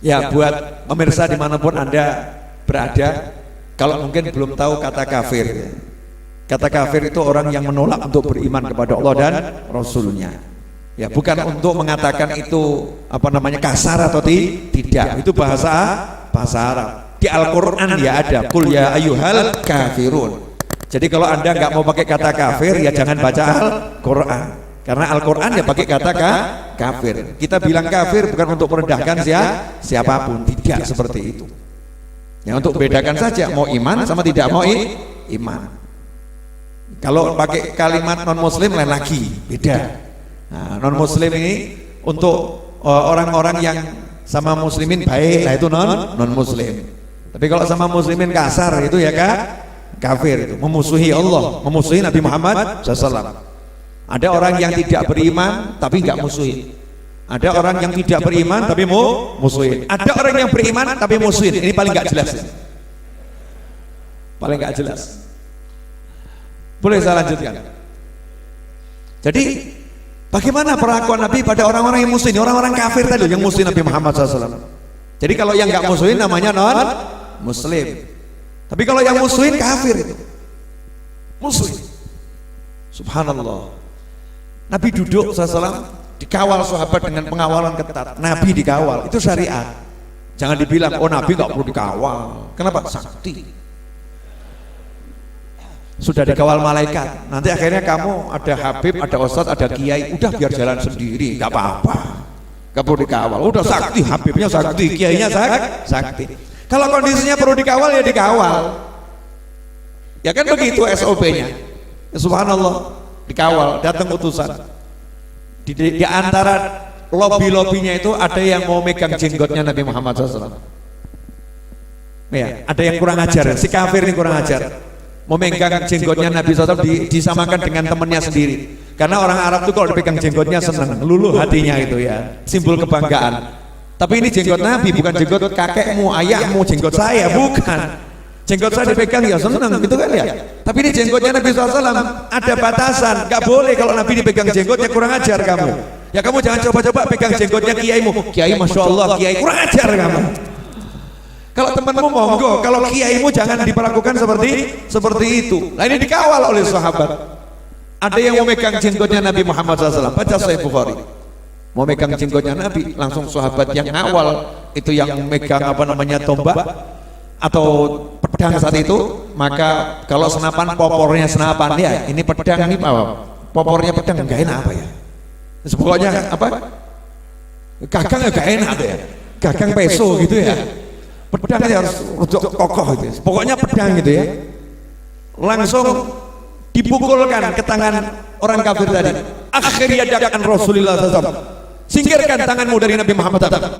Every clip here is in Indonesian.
Ya, buat pemirsa dimanapun Anda berada, kalau mungkin belum tahu kata kafir, ya. Kata kafir itu orang yang menolak untuk beriman kepada Allah dan Rasulnya. Ya, bukan untuk mengatakan itu kasar atau tidak. Itu bahasa Arab. Di Al-Quran ya ada, Qul ya ayyuhal kafirun. Jadi kalau Anda nggak mau pakai kata kafir, ya jangan baca Al-Quran. Karena Al-Quran ya pakai kata kafir. Kita bilang kafir bukan untuk merendahkan siapapun, tidak seperti itu. Ya, untuk bedakan saja mau iman sama tidak mau iman. Kalau pakai kalimat non muslim lain lagi, beda. Nah, non muslim ini untuk orang-orang yang sama muslimin baik, lah itu non muslim. Tapi kalau sama muslimin kasar itu ya kafir, itu memusuhi Allah, memusuhi Nabi Muhammad SAW. Ada orang yang tidak beriman tapi nggak musuhin. Ada orang yang tidak beriman tapi mau musuhin. Ada orang yang beriman tapi musuhin. Ini paling nggak jelas. Paling nggak jelas. Boleh saya lanjutkan? Jadi bagaimana perlakuan Nabi pada orang-orang yang musuhin, orang-orang kafir tadi yang musuhin Nabi Muhammad SAW. Jadi kalau yang nggak musuhin namanya non muslim. Tapi kalau yang musuhin kafir itu. Musuhin. Subhanallah. Nabi duduk SAW dikawal sahabat dengan pengawalan ketat. Nabi dikawal, itu syariat. Jangan dibilang, oh Nabi nggak perlu dikawal. Kenapa? Sakti. Sudah dikawal malaikat. Nanti akhirnya kamu ada habib, ada ustadz, ada kiai, udah biar jalan sendiri, nggak apa-apa. Nggak perlu dikawal. Udah sakti, habibnya sakti, kiainya sakti. Kalau kondisinya perlu dikawal ya dikawal. Ya kan begitu SOP-nya. Ya, subhanallah. Dikawal, datang utusan. Di antara lobi-lobinya itu ada yang mau megang jenggotnya Nabi Muhammad SAW. Ya, ada yang kurang ajar, si kafir ini kurang ajar. Mau megang jenggotnya Nabi SAW disamakan dengan temannya sendiri. Karena orang Arab itu kalau dipegang jenggotnya senang, luluh hatinya itu ya, simbol kebanggaan. Tapi ini jenggot Nabi, bukan jenggot kakekmu, ayahmu, jenggot saya, bukan. Jenggot saya dipegang ya senang gitu kan ya. Tapi ini jenggotnya Nabi SAW ada batasan, nggak boleh kalau Nabi dipegang jenggotnya, kurang ajar kamu. Ya kamu jangan coba-coba pegang jenggotnya kiaimu. Kiai masya Allah, kiai kurang ajar kamu. Kalau temanmu monggo, kalau kiaimu jangan diperlakukan seperti itu. Nah ini dikawal oleh sahabat. Ada yang mau megang jenggotnya Nabi Muhammad SAW. Baca Sahih Bukhari. Mau megang jenggotnya Nabi, langsung sahabat yang awal itu yang megang tombak atau pedang saat itu. Maka kalau senapan popornya senapan ya, ini pedang ini apa? Popornya pedang enggak enak apa ya? Pokoknya apa? Gagang enggak enak ya. Gagang peso gitu ya. Pedang ya harus kokoh gitu. Pokoknya pedang gitu ya. Langsung dipukulkan ke tangan orang kafir tadi. Akhirnya dadakan Rasulullah SAW. Singkirkan tanganmu dari Nabi Muhammad SAW.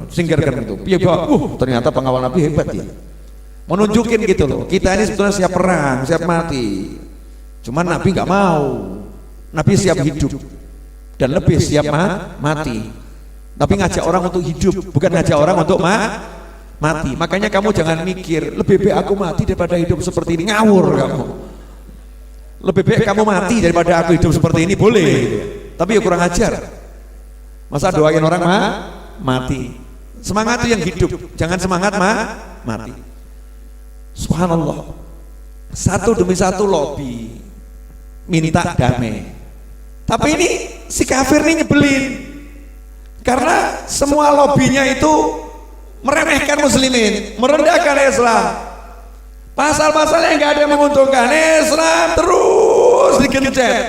Singkirkan itu. Ternyata pengawal Nabi hebat ya. Menunjukin gitu loh. Kita ini sebetulnya siap perang, siap mati. Cuman Nabi nggak mau. Nabi siap hidup dan lebih siap mati. Tapi ngajak orang untuk hidup, bukan ngajak orang untuk mati. Makanya kamu jangan mikir lebih baik aku mati daripada hidup seperti ini. Ngawur kamu. Lebih baik kamu mati daripada aku hidup seperti ini, boleh. Tapi ya kurang ajar. Masa doain orang mati. Semangat itu yang hidup, jangan semangat mati. Subhanallah. Satu demi satu lobby minta damai. Tapi ini si kafir ini nyebelin. Karena semua lobbynya itu meremehkan muslimin, merendahkan Islam. Pasal-pasal yang nggak ada yang menguntungkan, Islam terus digencet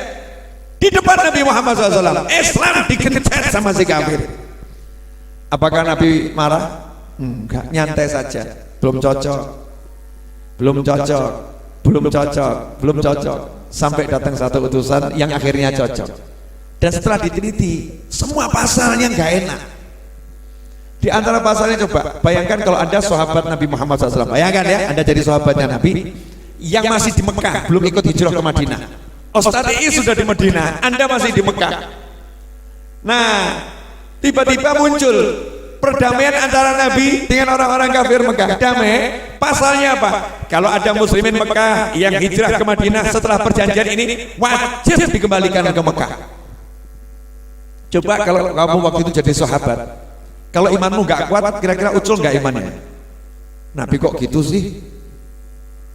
di depan Nabi Muhammad SAW. Islam digencet sama si kafir. Apakah Nabi marah? Enggak, nyantai saja. Belum cocok. Sampai datang satu utusan yang akhirnya cocok. Dan setelah diteliti, semua pasalnya nggak enak. Di antara pasalnya coba bayangkan kalau Anda sahabat Nabi Muhammad SAW. Bayangkan ya, Anda jadi sahabatnya Nabi yang masih di Mekah, belum ikut hijrah ke Madinah. Ustadz sudah di Madinah, Anda masih di Mekah. Nah, tiba-tiba muncul perdamaian antara Nabi dengan orang-orang kafir Mekah. Damai, pasalnya apa? Kalau ada muslimin Mekah yang hijrah ke Madinah setelah perjanjian ini, wajib dikembalikan ke Mekah. Coba kalau kamu waktu itu jadi sahabat, Kalau imanmu nggak kuat, kira-kira ucul nggak imannya? Nabi kok gitu sih?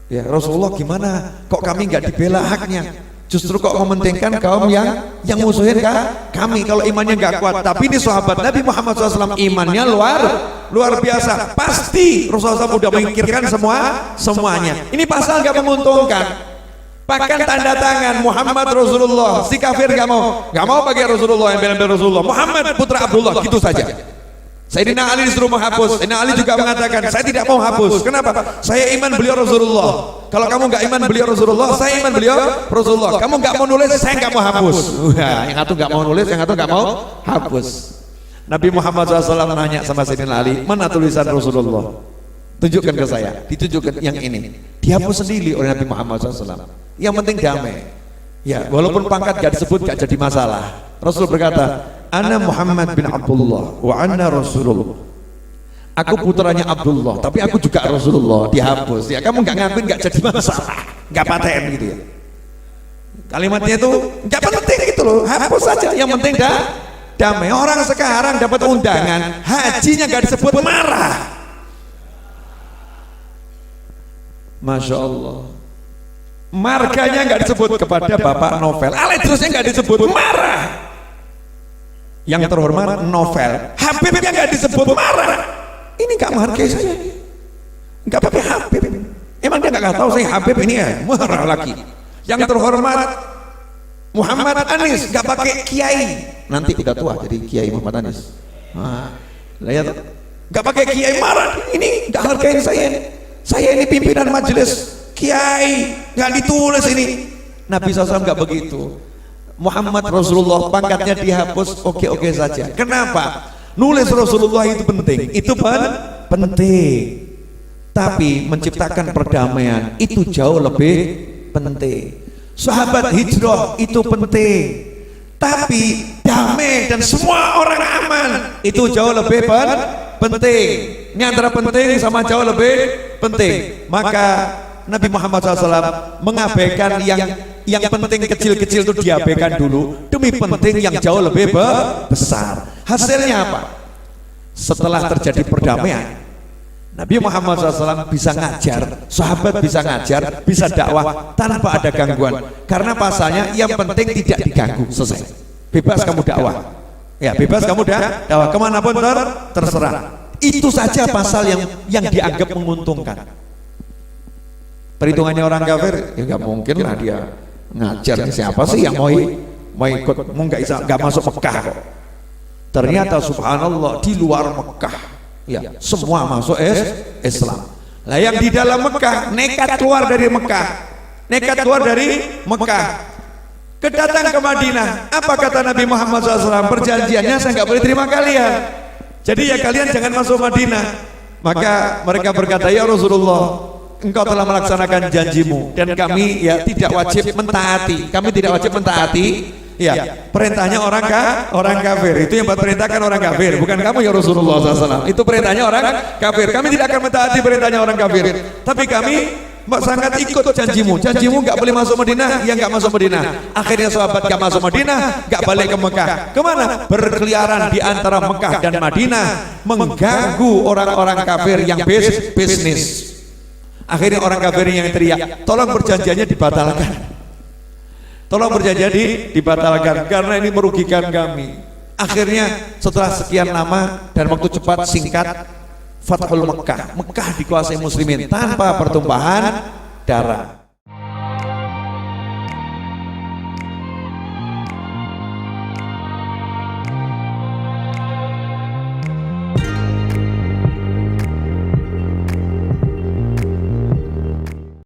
Ya Rasulullah gimana? Kok kami nggak dibela haknya? Justru kok mementingkan kaum yang musuhin kami kalau imannya nggak kuat. Tapi ini sahabat Nabi Muhammad SAW imannya luar biasa. Pasti Rasulullah SAW udah memikirkan semuanya. Ini pasal nggak menguntungkan. Bahkan tanda tangan Muhammad Rasulullah. Si kafir nggak mau pakai Rasulullah yang bela Rasulullah. Muhammad putra Abdullah, gitu saja. Sayyidina Ali disuruh menghapus. Sayyidina Ali juga mengatakan, saya tidak mau hapus. Kenapa? Saya iman beliau Rasulullah. Kalau kamu nggak iman beliau Rasulullah, saya iman beliau Rasulullah. Kamu nggak mau nulis, saya nggak mau hapus. Wah, yang satu nggak mau nulis, yang satu nggak mau hapus. Nabi Muhammad SAW nanya sama Sayyidina Ali, mana tulisan Rasulullah? Tunjukkan ke saya. Ditunjukkan yang ini. Dihapus sendiri oleh Nabi Muhammad SAW. Yang penting damai. Ya, walaupun pangkat gak disebut gak jadi masalah. Rasul berkata, Ana Muhammad bin Abdullah wa ana Rasulullah. Aku putranya Abdullah, tapi aku juga Rasulullah. Dihapus. Ya, kamu nggak ngakuin nggak jadi masalah, nggak paten gitu ya. Kalimatnya itu nggak penting gitu loh, hapus saja. Yang penting damai. Orang sekarang dapat undangan, hajinya nggak disebut marah. Masya Allah. Marganya nggak disebut kepada Bapak Novel. Terusnya nggak disebut marah. Yang terhormat Novel, Habibnya nggak disebut marah. Ini nggak menghargai saya, nggak pakai Habib. Emang dia nggak tahu saya Habib ini ya? Marah lagi. Yang terhormat Muhammad Anis nggak pakai Kiai. Nanti udah tua jadi Kiai Muhammad Anis. Lihat, nggak pakai Kiai marah. Ini nggak hargain saya. Saya ini pimpinan majelis Kiai, nggak ditulis ini. Nabi SAW nggak begitu. Muhammad Rasulullah pangkatnya dihapus, oke saja. Kenapa? Nulis Rasulullah itu penting, itu penting. Tapi menciptakan perdamaian itu jauh lebih penting. Sahabat hijrah itu penting. Tapi damai dan semua orang aman itu jauh lebih penting. Ini antara penting sama jauh lebih penting. Maka Nabi Muhammad SAW mengabaikan yang penting kecil-kecil itu diabaikan dulu demi penting yang jauh lebih besar. Hasilnya apa? Setelah terjadi perdamaian, Nabi Muhammad SAW bisa ngajar, sahabat bisa ngajar, bisa dakwah tanpa ada gangguan. Karena pasalnya yang penting tidak diganggu, selesai. Bebas kamu dakwah, ya bebas kamu dakwah kemanapun terserah. Itu saja pasal yang dianggap menguntungkan. Perhitungannya orang kafir, ya nggak mungkin lah dia ngajar. Siapa sih yang mau ikut? Nggak masuk Mekah kok. Ternyata subhanallah di luar Mekah, ya semua masuk Islam. Lah yang di dalam Mekah nekat keluar dari Mekah, kedatang ke Madinah. Apa kata Nabi Muhammad SAW? Perjanjiannya saya nggak boleh terima kalian. Jadi ya kalian jangan masuk Madinah. Maka mereka berkata, ya Rasulullah, engkau telah melaksanakan janjimu dan kami ya tidak wajib mentaati. Kami tidak wajib mentaati ya perintahnya orang kafir. Itu yang perintahkan orang kafir, bukan kamu ya Rasulullah SAW. Itu perintahnya orang kafir. Kami tidak akan mentaati perintahnya orang kafir. Tapi kami sangat ikut janjimu. Janjimu nggak boleh masuk Madinah, ya nggak masuk Madinah. Akhirnya sahabat nggak masuk Madinah, nggak balik ke Mekah. Kemana? Berkeliaran di antara Mekah dan Madinah, mengganggu orang-orang kafir yang bisnis. Akhirnya orang kafir yang teriak, tolong perjanjiannya dibatalkan. Tolong perjanjian dibatalkan karena ini merugikan kami. Akhirnya setelah sekian lama dan waktu cepat singkat, Fathul Mekah, Mekah dikuasai muslimin tanpa pertumpahan darah.